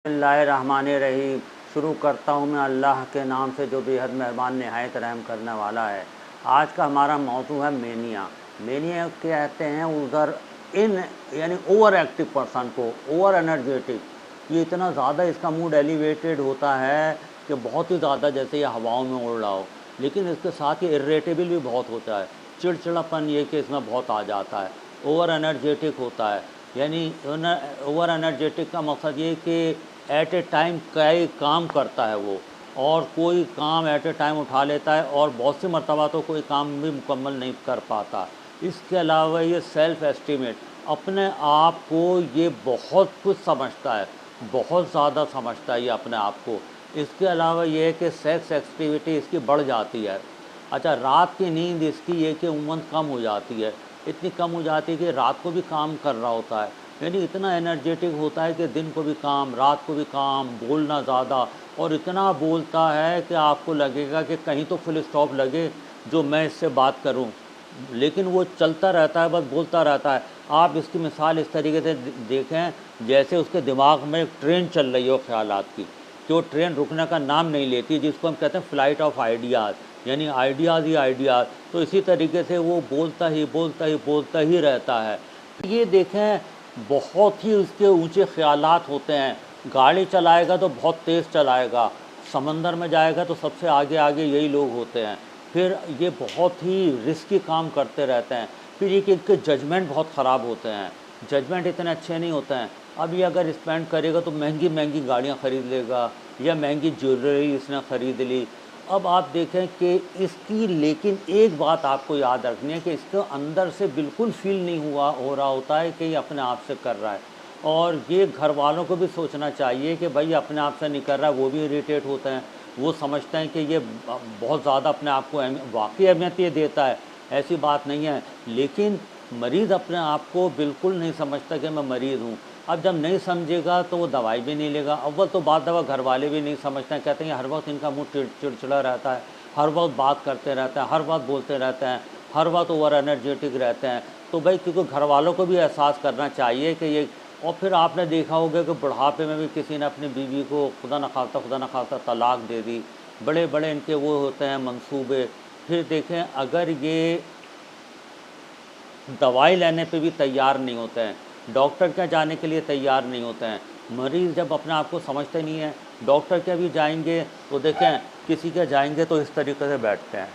बिस्मिल्लाहिर्रहमानिर्रहीम। शुरू करता हूँ मैं अल्लाह के नाम से जो बेहद मेहरबान निहायत रहम करने वाला है। आज का हमारा मौजू है मेनिया। मेनिया कहते हैं उधर इन यानी ओवर एक्टिव पर्सन को, ओवर एनर्जेटिक। ये इतना ज़्यादा इसका मूड एलिवेटेड होता है कि बहुत ही ज़्यादा जैसे ये हवाओं में उड़ रहा हो, लेकिन इसके साथ ये इरिटेबल भी बहुत होता है। चिड़चिड़ापन ये कि इसमें बहुत आ जाता है। ओवर एनर्जेटिक होता है, यानी ओवर एनर्जेटिक का मकसद ये कि एट ए टाइम कई काम करता है वो, और कोई काम एट ए टाइम उठा लेता है और बहुत सी मरतबा तो कोई काम भी मुकम्मल नहीं कर पाता। इसके अलावा ये सेल्फ़ एस्टीमेट, अपने आप को ये बहुत कुछ समझता है, बहुत ज़्यादा समझता है ये अपने आप को। इसके अलावा ये है कि सेक्स एक्टिविटी इसकी बढ़ जाती है। अच्छा, रात की नींद इसकी ये कि उम्र कम हो जाती है, इतनी कम हो जाती है कि रात को भी काम कर रहा होता है, यानी इतना एनर्जेटिक होता है कि दिन को भी काम, रात को भी काम, बोलना ज़्यादा, और इतना बोलता है कि आपको लगेगा कि कहीं तो फुल स्टॉप लगे जो मैं इससे बात करूं, लेकिन वो चलता रहता है, बस बोलता रहता है। आप इसकी मिसाल इस तरीके से देखें जैसे उसके दिमाग में एक ट्रेन चल रही हो ख्यालात की, कि वो ट्रेन रुकने का नाम नहीं लेती, जिसको हम कहते हैं फ़्लाइट ऑफ आइडियाज़, यानी आइडियाज़ ही आइडियाज़। तो इसी तरीके से वो बोलता ही रहता है। ये देखें, बहुत ही उसके ऊंचे ख्यालात होते हैं। गाड़ी चलाएगा तो बहुत तेज़ चलाएगा, समंदर में जाएगा तो सबसे आगे आगे यही लोग होते हैं। फिर ये बहुत ही रिस्की काम करते रहते हैं। फिर ये कि इनके जजमेंट बहुत ख़राब होते हैं, जजमेंट इतने अच्छे नहीं होते हैं। अब ये अगर स्पेंड करेगा तो महंगी महंगी गाड़ियाँ ख़रीद लेगा, या महंगी ज्वेलरी इसने ख़रीद ली। अब आप देखें कि इसकी, लेकिन एक बात आपको याद रखनी है कि इसके अंदर से बिल्कुल फील नहीं हो रहा होता है कि ये अपने आप से कर रहा है। और ये घर वालों को भी सोचना चाहिए कि भाई अपने आप से नहीं कर रहा है, वो भी इरिटेट होते हैं। वो समझते हैं कि ये बहुत ज़्यादा अपने आप को वाकई अहमियत ये देता है, ऐसी बात नहीं है। लेकिन मरीज़ अपने आप को बिल्कुल नहीं समझता कि मैं मरीज़ हूँ। अब जब नहीं समझेगा तो वो दवाई भी नहीं लेगा। अव्वल तो बाद दवा घर वाले भी नहीं समझते हैं, कहते हैं हर वक्त इनका मुँह चिड़चिड़ा रहता है, हर वक्त बात करते रहते हैं, हर वक्त बोलते रहते हैं, हर वक्त ओवर एनर्जेटिक रहते हैं। तो भाई क्योंकि घर वालों को भी एहसास करना चाहिए कि ये। और फिर आपने देखा होगा कि बुढ़ापे में भी किसी ने अपनी बीवी को खुदा न खास्ता तलाक दे दी। बड़े बड़े इनके वो होते हैं मंसूबे। फिर देखें, अगर ये दवाई लेने पे भी तैयार नहीं होते हैं, डॉक्टर के जाने के लिए तैयार नहीं होते हैं, मरीज़ जब अपने आप को समझते नहीं हैं, डॉक्टर के भी जाएंगे तो देखें किसी के जाएंगे तो इस तरीके से बैठते हैं।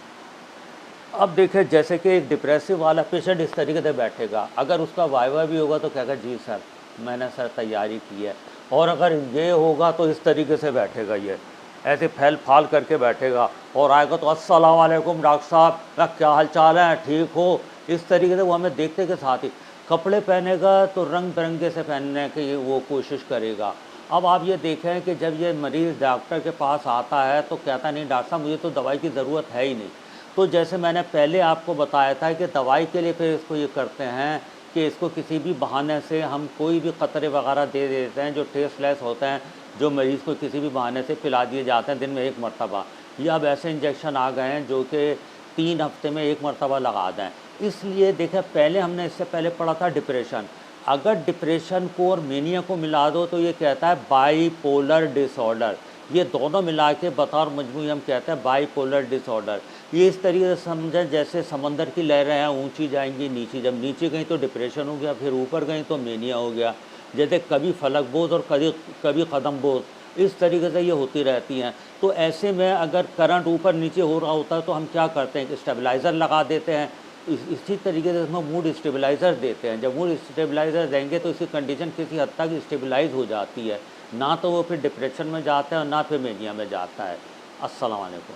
अब देखें जैसे कि एक डिप्रेसिव वाला पेशेंट इस तरीके से बैठेगा, अगर उसका वाइवा भी होगा तो कहेगा जी सर मैंने सर तैयारी की है, और अगर ये होगा तो इस तरीके से बैठेगा, ये ऐसे फैल फाल करके बैठेगा, और आएगा तो अस्सलाम वालेकुम डॉक्टर साहब, क्या हाल चाल है, ठीक हो, इस तरीके से वो हमें देखते के साथ ही। कपड़े पहनेगा तो रंग बिरंगे से पहनने की वो कोशिश करेगा। अब आप ये देखें कि जब ये मरीज़ डॉक्टर के पास आता है तो कहता नहीं डॉक्टर साहब मुझे तो दवाई की ज़रूरत है ही नहीं। तो जैसे मैंने पहले आपको बताया था कि दवाई के लिए फिर इसको ये करते हैं कि इसको किसी भी बहाने से हम कोई भी क़तरे वगैरह दे देते हैं जो टेस्टलेस होते हैं, जो मरीज़ को किसी भी बहाने से पिला दिए जाते हैं दिन में एक मरतबा। या अब ऐसे इंजेक्शन आ गए हैं जो कि 3 हफ्ते में एक मरतबा लगा दें। इसलिए देखें, पहले हमने इससे पहले पढ़ा था डिप्रेशन। अगर डिप्रेशन को और मेनिया को मिला दो तो ये कहता है बाईपोलर डिसऑर्डर। ये दोनों मिला के बतौर मजमूई हम कहते हैं बाईपोलर डिसऑर्डर। ये इस तरीके से समझें जैसे समंदर की लहरें हैं, ऊंची जाएंगी नीची, जब नीचे गई तो डिप्रेशन हो गया, फिर ऊपर गई तो मेनिया हो गया। जैसे कभी फलक बोझ और कभी कदम बोझ, इस तरीके से ये होती रहती हैं। तो ऐसे में अगर करंट ऊपर नीचे हो रहा होता है तो हम क्या करते हैं, स्टेबलाइज़र लगा देते हैं। इसी तरीके से इसमें मूड स्टेबलाइज़र देते हैं। जब मूड स्टेबलाइज़र देंगे तो इसकी कंडीशन किसी हद तक स्टेबलाइज हो जाती है, ना तो वो फिर डिप्रेशन में जाता है और ना फिर मेनिया में जाता है। अस्सलाम वालेकुम।